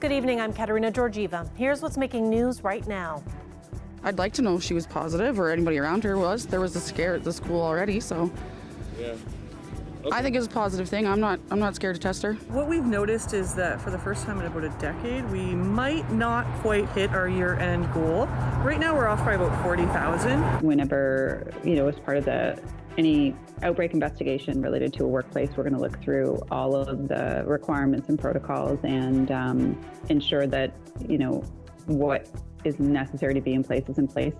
Good evening, I'm Katerina Georgieva. Here's what's making news right now. I'd like to know if she was positive or anybody around her was. There was a scare at the school already, so. Yeah. Okay. I think it's a positive thing. I'm not scared to test her. What we've noticed is that for the first time in about a decade, we might not quite hit our year-end goal. Right now, we're off by about 40,000. Whenever, as part of any outbreak investigation related to a workplace, we're going to look through all of the requirements and protocols and ensure that, what is necessary to be in place is in place.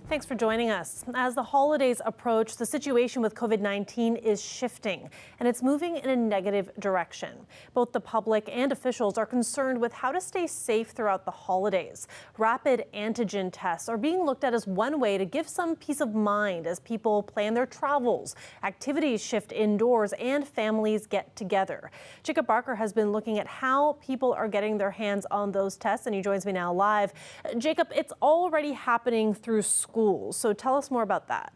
Thanks for joining us. As the holidays approach, the situation with COVID-19 is shifting, and it's moving in a negative direction. Both the public and officials are concerned with how to stay safe throughout the holidays. Rapid antigen tests are being looked at as one way to give some peace of mind as people plan their travels, activities shift indoors, and families get together. Jacob Barker has been looking at how people are getting their hands on those tests, and he joins me now live. Jacob, it's already happening through schools, so tell us more about that.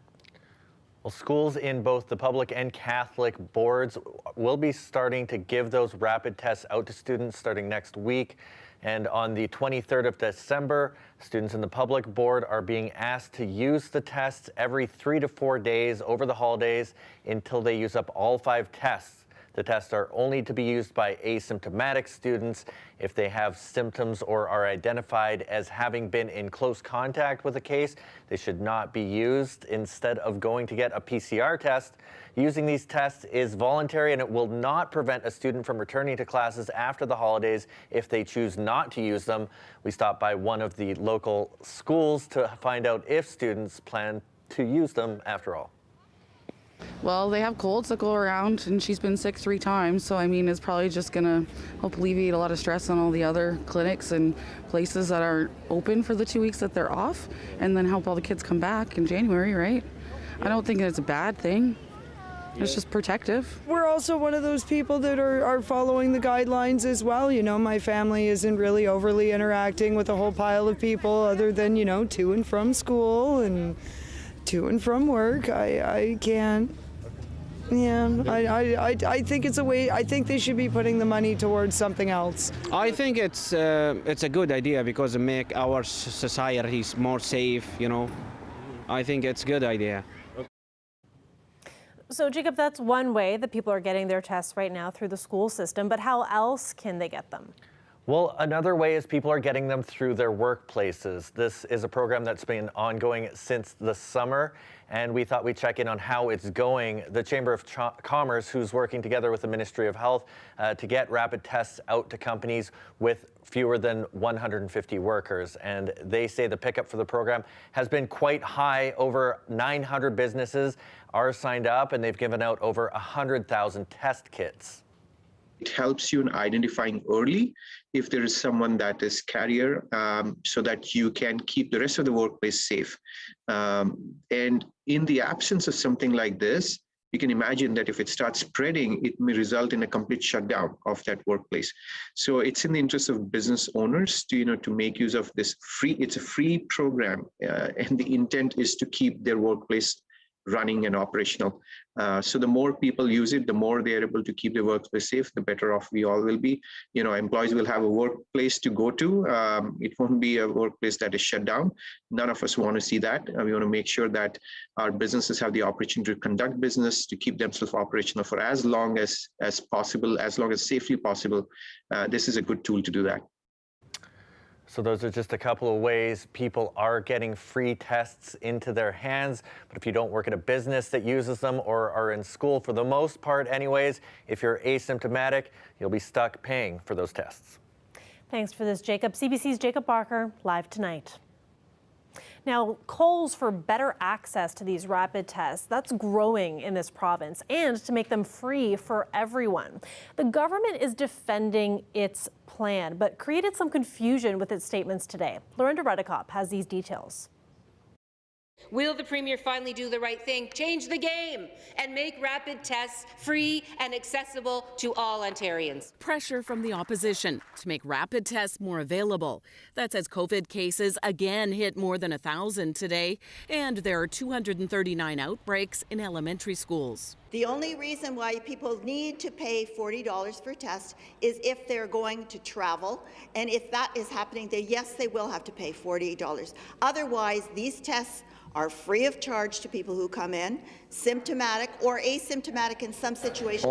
Well, schools in both the public and Catholic boards will be starting to give those rapid tests out to students starting next week. And on the 23rd of December, students in the public board are being asked to use the tests every 3 to 4 days over the holidays until they use up all 5 tests. The tests are only to be used by asymptomatic students if they have symptoms or are identified as having been in close contact with a case. They should not be used instead of going to get a PCR test. Using these tests is voluntary, and it will not prevent a student from returning to classes after the holidays if they choose not to use them. We stopped by one of the local schools to find out if students plan to use them after all. Well, they have colds that go around, and she's been sick 3 times, so it's probably just gonna help alleviate a lot of stress on all the other clinics and places that aren't open for the 2 weeks that they're off, and then help all the kids come back in January, right? I don't think it's a bad thing. It's just protective. We're also one of those people that are following the guidelines as well. My family isn't really overly interacting with a whole pile of people other than, to and from school and to and from work. I can't. Yeah, I think it's a way. I think they should be putting the money towards something else. I think it's a good idea because it make our societies more safe. I think it's a good idea. So, Jacob, that's one way that people are getting their tests right now through the school system, but how else can they get them? Well, another way is people are getting them through their workplaces. This is a program that's been ongoing since the summer, and we thought we'd check in on how it's going. The Chamber of Commerce, who's working together with the Ministry of Health to get rapid tests out to companies with fewer than 150 workers. And they say the pickup for the program has been quite high. Over 900 businesses are signed up, and they've given out over 100,000 test kits. It helps you in identifying early if there is someone that is carrier, so that you can keep the rest of the workplace safe. And in the absence of something like this, you can imagine that if it starts spreading, it may result in a complete shutdown of that workplace. So it's in the interest of business owners to make use of this free. It's a free program, and the intent is to keep their workplace running and operational. So the more people use it, the more they are able to keep their workplace safe, the better off we all will be. Employees will have a workplace to go to. It won't be a workplace that is shut down. None of us want to see that. We want to make sure that our businesses have the opportunity to conduct business, to keep themselves operational for as long as possible, as long as safely possible. This is a good tool to do that. So those are just a couple of ways people are getting free tests into their hands. But if you don't work at a business that uses them or are in school, for the most part anyways, if you're asymptomatic, you'll be stuck paying for those tests. Thanks for this, Jacob. CBC's Jacob Barker, live tonight. Now, calls for better access to these rapid tests, that's growing in this province, and to make them free for everyone. The government is defending its plan, but created some confusion with its statements today. Lorinda Redekop has these details. Will the Premier finally do the right thing, change the game, and make rapid tests free and accessible to all Ontarians? Pressure from the opposition to make rapid tests more available. That's as COVID cases again hit more than 1,000 today, and there are 239 outbreaks in elementary schools. The only reason why people need to pay $40 for a test is if they're going to travel. And if that is happening, then yes, they will have to pay $40. Otherwise, these tests are free of charge to people who come in, symptomatic or asymptomatic in some situations.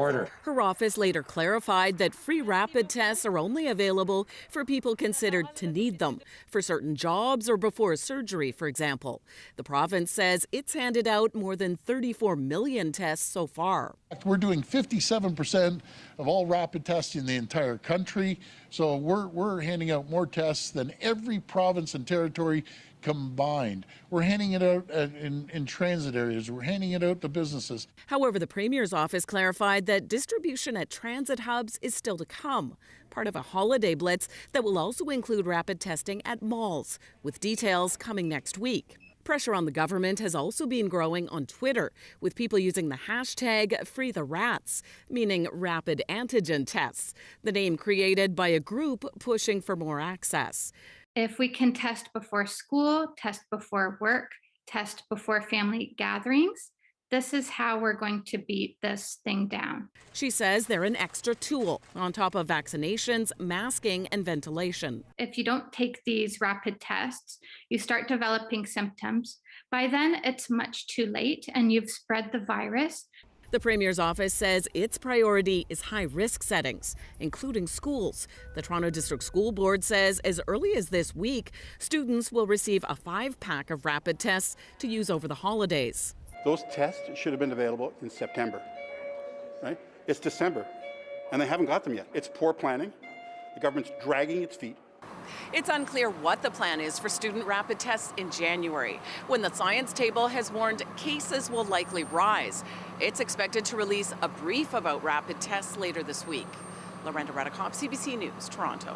Her office later clarified that free rapid tests are only available for people considered to need them, for certain jobs or before surgery, for example. The province says it's handed out more than 34 million tests so far. We're doing 57% of all rapid tests in the entire country, so we're handing out more tests than every province and territory combined. We're handing it out in transit areas. We're handing it out to businesses. However, the Premier's office clarified that distribution at transit hubs is still to come, part of a holiday blitz that will also include rapid testing at malls, with details coming next week. Pressure on the government has also been growing on Twitter, with people using the hashtag #FreeTheRats, meaning rapid antigen tests, the name created by a group pushing for more access. If we can test before school, test before work, test before family gatherings, this is how we're going to beat this thing down. She says they're an extra tool on top of vaccinations, masking, and ventilation. If you don't take these rapid tests, you start developing symptoms. By then, it's much too late and you've spread the virus. The Premier's office says its priority is high-risk settings, including schools. The Toronto District School Board says as early as this week, students will receive a 5-pack of rapid tests to use over the holidays. Those tests should have been available in September, right? It's December, and they haven't got them yet. It's poor planning. The government's dragging its feet. It's unclear what the plan is for student rapid tests in January, when the science table has warned cases will likely rise. It's expected to release a brief about rapid tests later this week. Lorenda Redekop, CBC News, Toronto.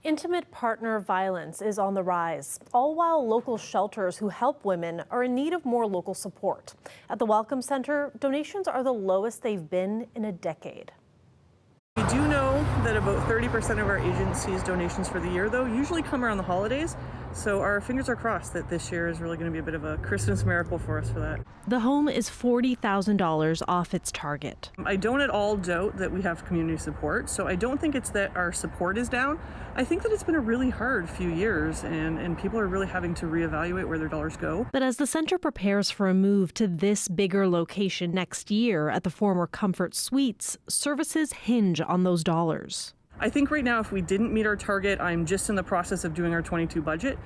Intimate partner violence is on the rise, all while local shelters who help women are in need of more local support. At the Welcome Centre, donations are the lowest they've been in a decade. We do know that about 30% of our agency's donations for the year, though, usually come around the holidays. So our fingers are crossed that this year is really going to be a bit of a Christmas miracle for us for that. The home is $40,000 off its target. I don't at all doubt that we have community support, so I don't think it's that our support is down. I think that it's been a really hard few years and people are really having to reevaluate where their dollars go. But as the centre prepares for a move to this bigger location next year at the former Comfort Suites, services hinge on those dollars. I think right now if we didn't meet our target, I'm just in the process of doing our 22 budget.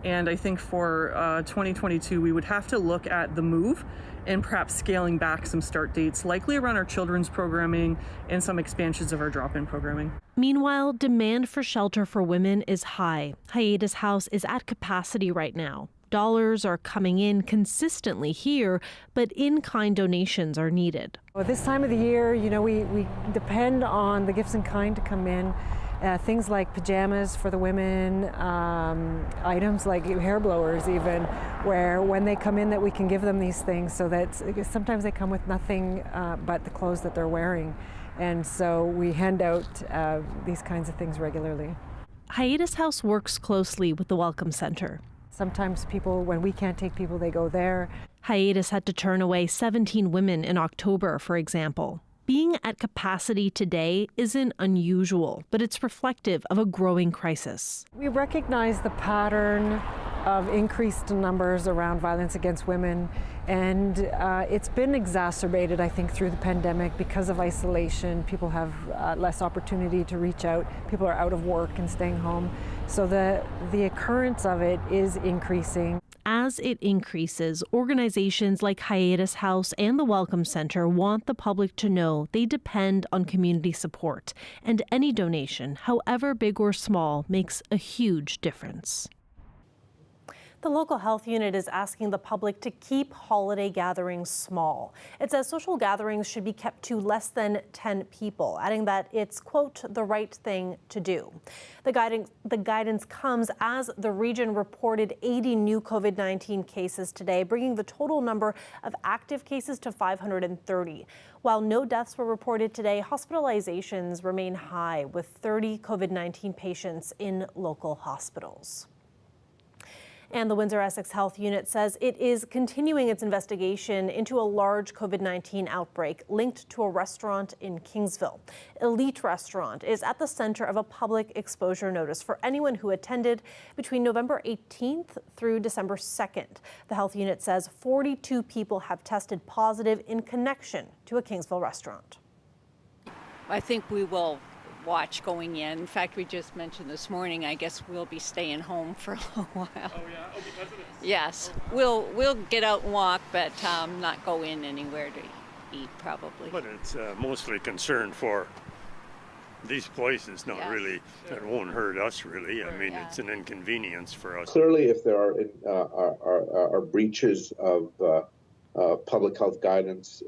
And I think for 2022, we would have to look at the move and perhaps scaling back some start dates, likely around our children's programming and some expansions of our drop-in programming. Meanwhile, demand for shelter for women is high. Hiatus House is at capacity right now. Dollars are coming in consistently here, but in-kind donations are needed. Well, this time of the year, you know, we depend on the gifts in kind to come in. Things like pajamas for the women, items like hair blowers even, where when they come in that we can give them these things so that sometimes they come with nothing but the clothes that they're wearing. And so we hand out these kinds of things regularly. Hiatus House works closely with the Welcome Centre. Sometimes people, when we can't take people, they go there. Hiatus had to turn away 17 women in October, for example. Being at capacity today isn't unusual, but it's reflective of a growing crisis. We recognize the pattern of increased numbers around violence against women, and it's been exacerbated, I think, through the pandemic because of isolation. People have less opportunity to reach out. People are out of work and staying home. So the occurrence of it is increasing. As it increases, organizations like Hiatus House and the Welcome Centre want the public to know they depend on community support, and any donation, however big or small, makes a huge difference. The local health unit is asking the public to keep holiday gatherings small. It says social gatherings should be kept to less than 10 people, adding that it's, quote, the right thing to do. The guidance comes as the region reported 80 new COVID-19 cases today, bringing the total number of active cases to 530. While no deaths were reported today, hospitalizations remain high, with 30 COVID-19 patients in local hospitals. And the Windsor Essex Health Unit says it is continuing its investigation into a large COVID-19 outbreak linked to a restaurant in Kingsville. Elite Restaurant is at the center of a public exposure notice for anyone who attended between November 18th through December 2nd. The health unit says 42 people have tested positive in connection to a Kingsville restaurant. I think we will watch going in. In fact, we just mentioned this morning, I guess we'll be staying home for a little while. Oh, yeah? Oh, because of this? Yes. We'll get out and walk, but not go in anywhere to eat, probably. But it's mostly concern for these places, not really. It won't hurt us, really. I mean, it's an inconvenience for us. Clearly, if there are breaches of public health guidance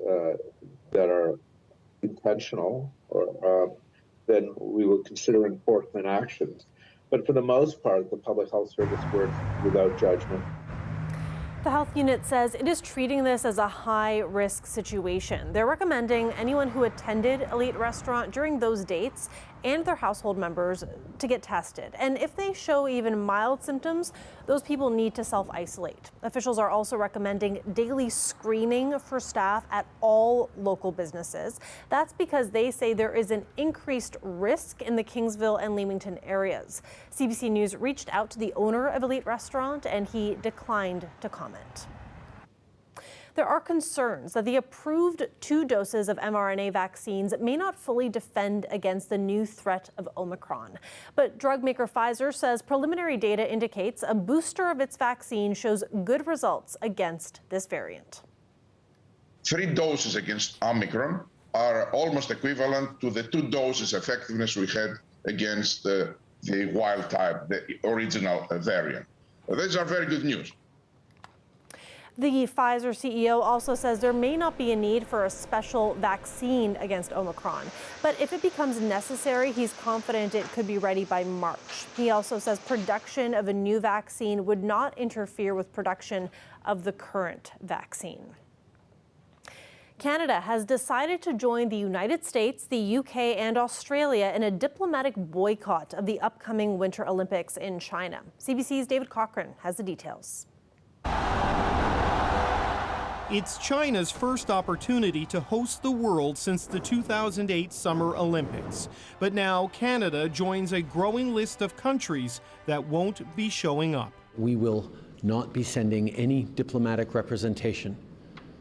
that are intentional, or then we will consider enforcement actions. But for the most part, the Public Health Service works without judgment. The health unit says it is treating this as a high-risk situation. They're recommending anyone who attended Elite Restaurant during those dates and their household members to get tested. And if they show even mild symptoms, those people need to self-isolate. Officials are also recommending daily screening for staff at all local businesses. That's because they say there is an increased risk in the Kingsville and Leamington areas. CBC News reached out to the owner of Elite Restaurant, and he declined to comment. There are concerns that the approved 2 doses of mRNA vaccines may not fully defend against the new threat of Omicron. But drug maker Pfizer says preliminary data indicates a booster of its vaccine shows good results against this variant. 3 doses against Omicron are almost equivalent to the 2 doses effectiveness we had against the wild type, the original variant. These are very good news. The Pfizer CEO also says there may not be a need for a special vaccine against Omicron, but if it becomes necessary, he's confident it could be ready by March. He also says production of a new vaccine would not interfere with production of the current vaccine. Canada has decided to join the United States, the UK, and Australia in a diplomatic boycott of the upcoming Winter Olympics in China. CBC's David Cochran has the details. It's China's first opportunity to host the world since the 2008 Summer Olympics. But now Canada joins a growing list of countries that won't be showing up. We will not be sending any diplomatic representation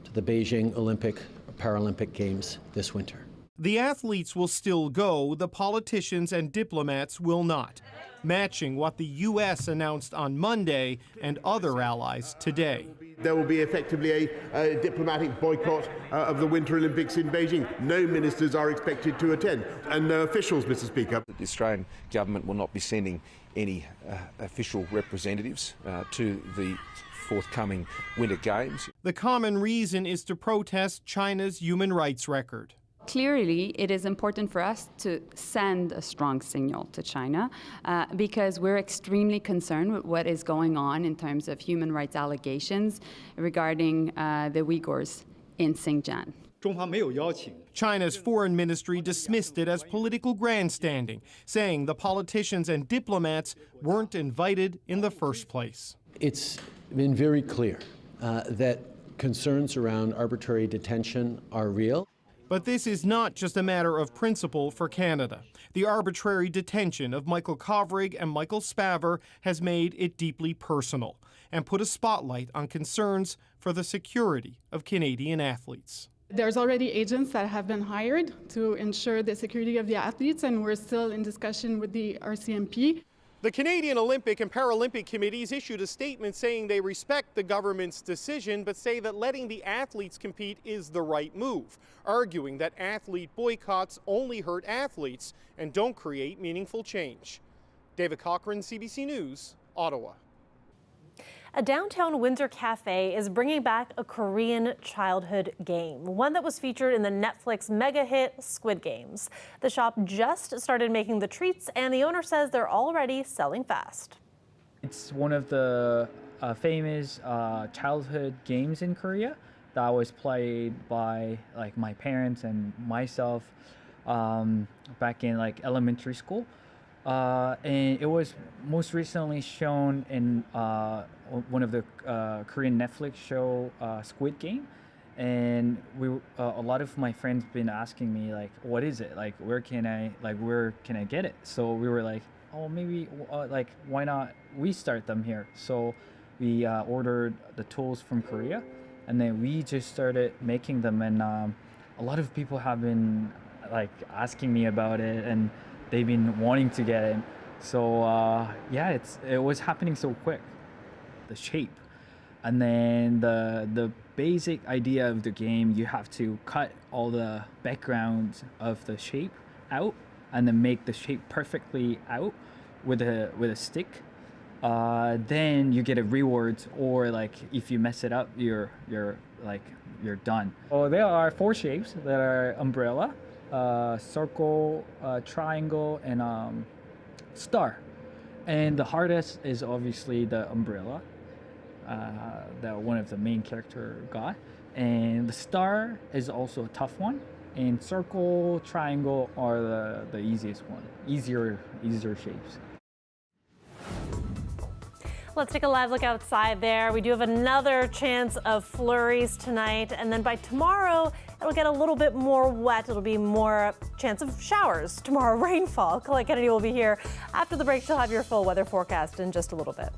to the Beijing Olympic Paralympic Games this winter. The athletes will still go, the politicians and diplomats will not, matching what the U.S. announced on Monday and other allies today. There will be effectively a diplomatic boycott of the Winter Olympics in Beijing. No ministers are expected to attend, and no officials, Mr. Speaker. The Australian government will not be sending any official representatives to the forthcoming Winter Games. The common reason is to protest China's human rights record. Clearly, it is important for us to send a strong signal to China because we're extremely concerned with what is going on in terms of human rights allegations regarding the Uyghurs in Xinjiang. China's foreign ministry dismissed it as political grandstanding, saying the politicians and diplomats weren't invited in the first place. It's been very clear that concerns around arbitrary detention are real. But this is not just a matter of principle for Canada. The arbitrary detention of Michael Kovrig and Michael Spavor has made it deeply personal and put a spotlight on concerns for the security of Canadian athletes. There's already agents that have been hired to ensure the security of the athletes, and we're still in discussion with the RCMP. The Canadian Olympic and Paralympic Committees issued a statement saying they respect the government's decision, but say that letting the athletes compete is the right move, arguing that athlete boycotts only hurt athletes and don't create meaningful change. David Cochran, CBC News, Ottawa. A downtown Windsor cafe is bringing back a Korean childhood game, one that was featured in the Netflix mega hit Squid Games. The shop just started making the treats, and the owner says they're already selling fast. It's one of the famous childhood games in Korea that was played by my parents and myself back in elementary school. And it was most recently shown in one of the Korean Netflix show, Squid Game. And a lot of my friends been asking me like, what is it? Like, where can I get it? So we were like, oh, maybe why not we start them here? So we ordered the tools from Korea, and then we just started making them. And a lot of people have been like asking me about it, and they've been wanting to get it. So it was happening so quick. The shape, and then the basic idea of the game, you have to cut all the background of the shape out, and then make the shape perfectly out with a stick. Then you get a reward, or like if you mess it up, you're done. Oh, there are 4 shapes that are umbrella, circle, triangle, and star. And the hardest is obviously the umbrella that one of the main character got. And the star is also a tough one. And circle, triangle are the easiest one. Easier shapes. Let's take a live look outside there. We do have another chance of flurries tonight, and then by tomorrow, it'll get a little bit more wet. It'll be more chance of showers tomorrow, rainfall. Colette Kennedy will be here after the break. She'll have your full weather forecast in just a little bit.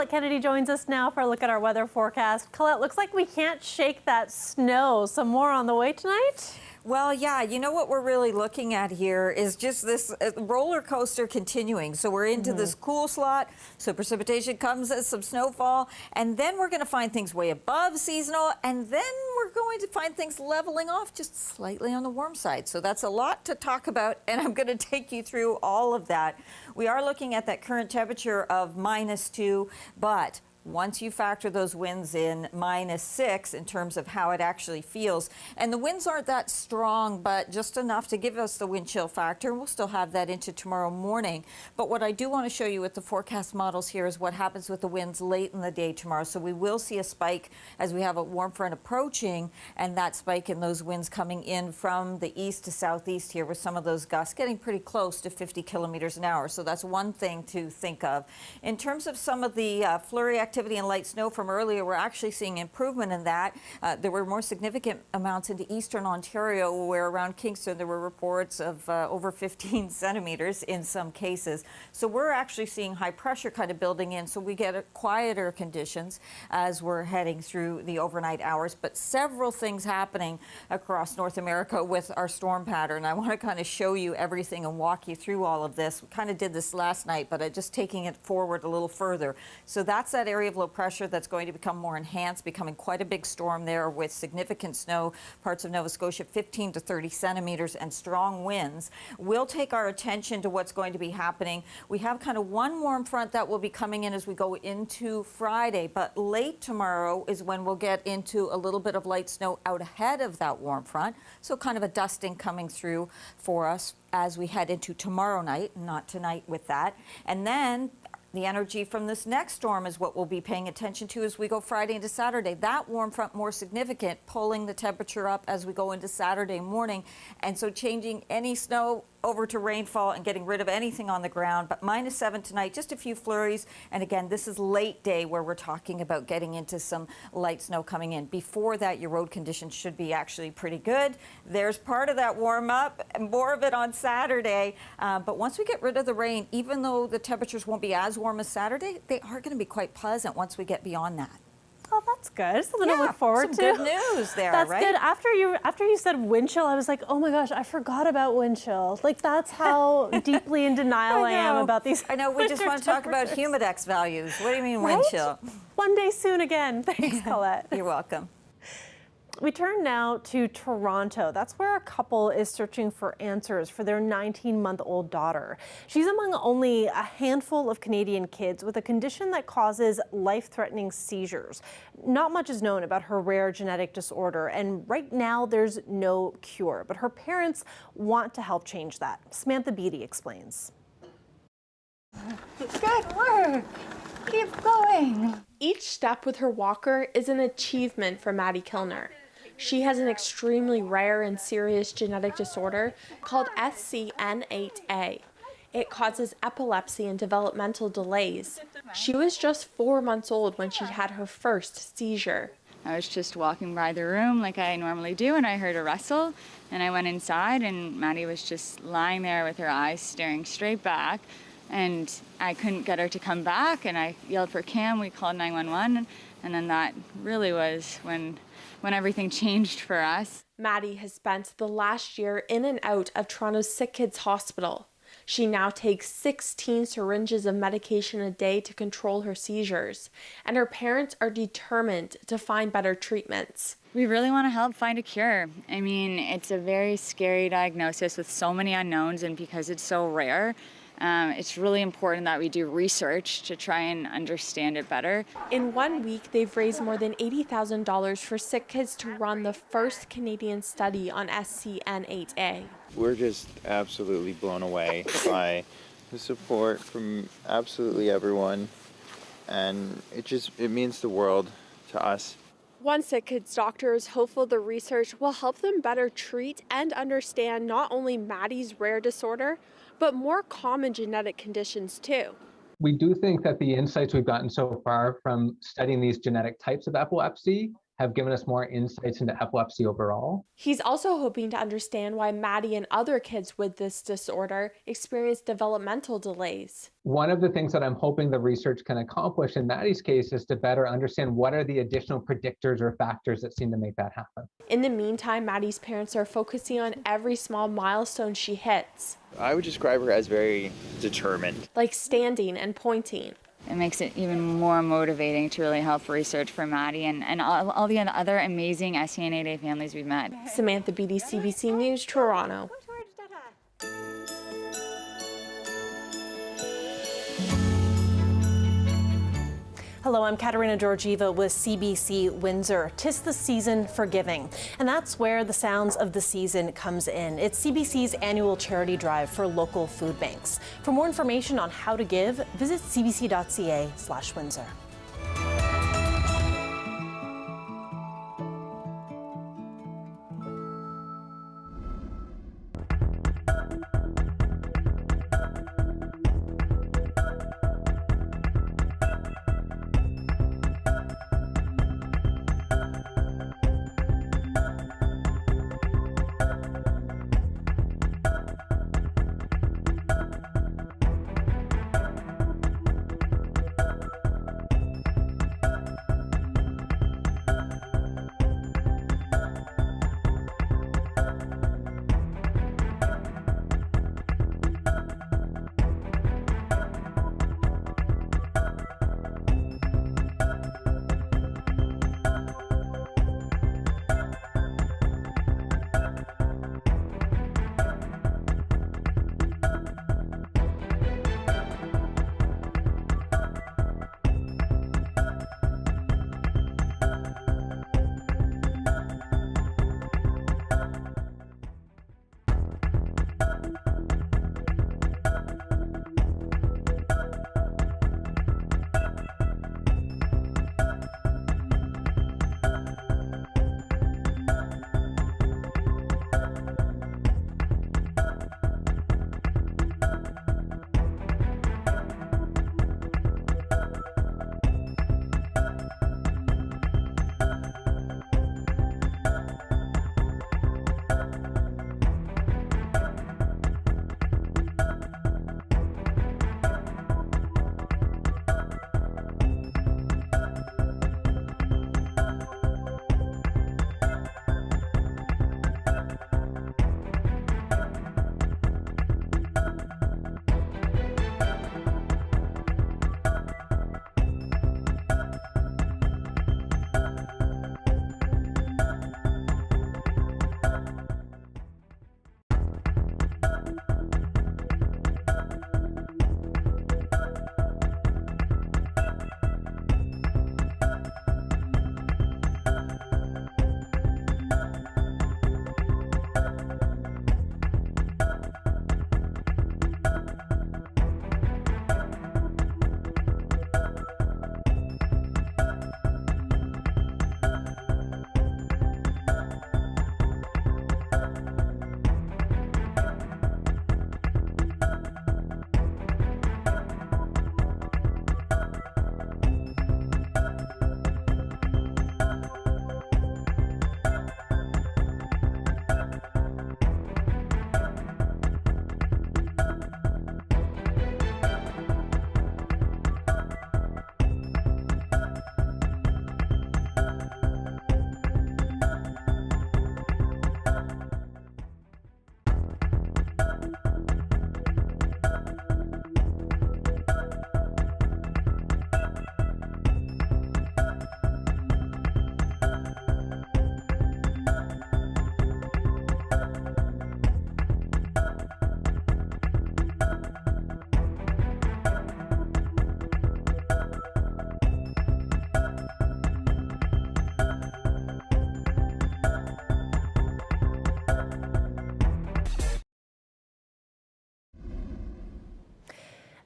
Colette Kennedy joins us now for a look at our weather forecast. Colette, looks like we can't shake that snow. Some more on the way tonight? Well, yeah, you know what we're really looking at here is just this roller coaster continuing. So we're into this cool slot, so precipitation comes as some snowfall, and then we're going to find things way above seasonal, and then we're going to find things leveling off just slightly on the warm side. So that's a lot to talk about, and I'm going to take you through all of that. We are looking at that current temperature of -2, but once you factor those winds in, -6 in terms of how it actually feels. And the winds aren't that strong, but just enough to give us the wind chill factor. We'll still have that into tomorrow morning. But what I do want to show you with the forecast models here is what happens with the winds late in the day tomorrow. So we will see a spike as we have a warm front approaching, and that spike in those winds coming in from the east to southeast here with some of those gusts getting pretty close to 50 kilometers an hour. So that's one thing to think of. In terms of some of the flurry activity and light snow from earlier, we're actually seeing improvement in that. There were more significant amounts into eastern Ontario, where around Kingston there were reports of over 15 centimeters in some cases. So we're actually seeing high pressure kind of building in, so we get quieter conditions as we're heading through the overnight hours. But several things happening across North America with our storm pattern. I want to kind of show you everything and walk you through all of this. We kind of did this last night, but just taking it forward a little further. So that's that area of low pressure that's going to become more enhanced, becoming quite a big storm there with significant snow, parts of Nova Scotia 15 to 30 centimeters and strong winds. We'll take our attention to what's going to be happening. We have kind of one warm front that will be coming in as we go into Friday, but late tomorrow is when we'll get into a little bit of light snow out ahead of that warm front. So kind of a dusting coming through for us as we head into tomorrow night, not tonight with that. And then the energy from this next storm is what we'll be paying attention to as we go Friday into Saturday. That warm front more significant, pulling the temperature up as we go into Saturday morning. And so changing any snow over to rainfall and getting rid of anything on the ground. But -7 tonight, just a few flurries. And again, this is late day where we're talking about getting into some light snow coming in. Before that, your road conditions should be actually pretty good. There's part of that warm up and more of it on Saturday. But once we get rid of the rain, even though the temperatures won't be as warm as Saturday, they are going to be quite pleasant once we get beyond that. Oh, that's good. Something to look forward to. Good news there, that's right? Good. After you said wind chill, I was like, oh my gosh, I forgot about wind chill. Like, that's how deeply in denial I am about these. I know, we just want to talk about humidex values. What do you mean wind chill? One day soon again. Thanks, Colette. You're welcome. We turn now to Toronto. That's where a couple is searching for answers for their 19-month-old daughter. She's among only a handful of Canadian kids with a condition that causes life-threatening seizures. Not much is known about her rare genetic disorder, and right now there's no cure. But her parents want to help change that. Samantha Beattie explains. Good work. Keep going. Each step with her walker is an achievement for Maddie Kilner. She has an extremely rare and serious genetic disorder called SCN8A. It causes epilepsy and developmental delays. She was just 4 months old when she had her first seizure. I was just walking by the room like I normally do, and I heard a rustle, and I went inside, and Maddie was just lying there with her eyes staring straight back, and I couldn't get her to come back, and I yelled for Cam. We called 911, and then that really was when everything changed for us. Maddie has spent the last year in and out of Toronto's Sick Kids Hospital. She now takes 16 syringes of medication a day to control her seizures, and her parents are determined to find better treatments. We really want to help find a cure. I mean, it's a very scary diagnosis with so many unknowns, and because it's so rare, it's really important that we do research to try and understand it better. In 1 week, they've raised more than $80,000 for Sick Kids to run the first Canadian study on SCN8A. We're just absolutely blown away by the support from absolutely everyone, and it means the world to us. One Sick Kids doctor is hopeful the research will help them better treat and understand not only Maddie's rare disorder, but more common genetic conditions too. We do think that the insights we've gotten so far from studying these genetic types of epilepsy have given us more insights into epilepsy overall. He's also hoping to understand why Maddie and other kids with this disorder experience developmental delays. One of the things that I'm hoping the research can accomplish in Maddie's case is to better understand what are the additional predictors or factors that seem to make that happen. In the meantime, Maddie's parents are focusing on every small milestone she hits. I would describe her as very determined. Like standing and pointing. It makes it even more motivating to really help research for Maddie and all the other amazing SCN8A families we've met. Samantha Beatty, CBC News, Toronto. Hello, I'm Katerina Georgieva with CBC Windsor. 'Tis the season for giving, and that's where the sounds of the season comes in. It's CBC's annual charity drive for local food banks. For more information on how to give, visit cbc.ca/Windsor.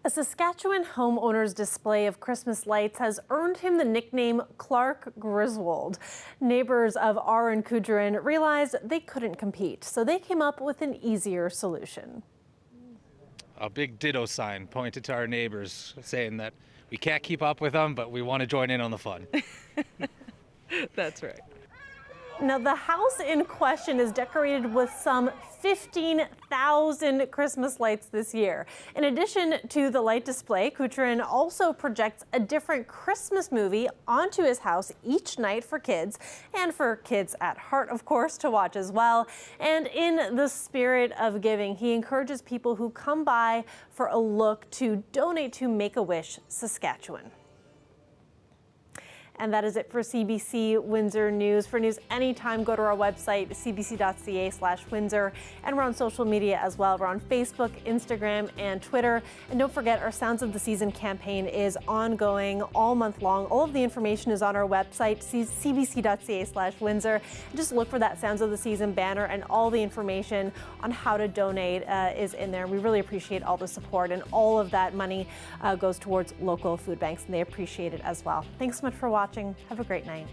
A Saskatchewan homeowner's display of Christmas lights has earned him the nickname Clark Griswold. Neighbors of Aaron Kudrin realized they couldn't compete, so they came up with an easier solution. A big ditto sign pointed to our neighbors saying that we can't keep up with them, but we want to join in on the fun. That's right. Now, the house in question is decorated with some 15,000 Christmas lights this year. In addition to the light display, Kucherin also projects a different Christmas movie onto his house each night for kids, and for kids at heart, of course, to watch as well. And in the spirit of giving, he encourages people who come by for a look to donate to Make-A-Wish Saskatchewan. And that is it for CBC Windsor News. For news anytime, go to our website, cbc.ca/Windsor. And we're on social media as well. We're on Facebook, Instagram, and Twitter. And don't forget, our Sounds of the Season campaign is ongoing all month long. All of the information is on our website, cbc.ca/Windsor. Just look for that Sounds of the Season banner, and all the information on how to donate is in there. We really appreciate all the support, and all of that money goes towards local food banks, and they appreciate it as well. Thanks so much for watching. Have a great night.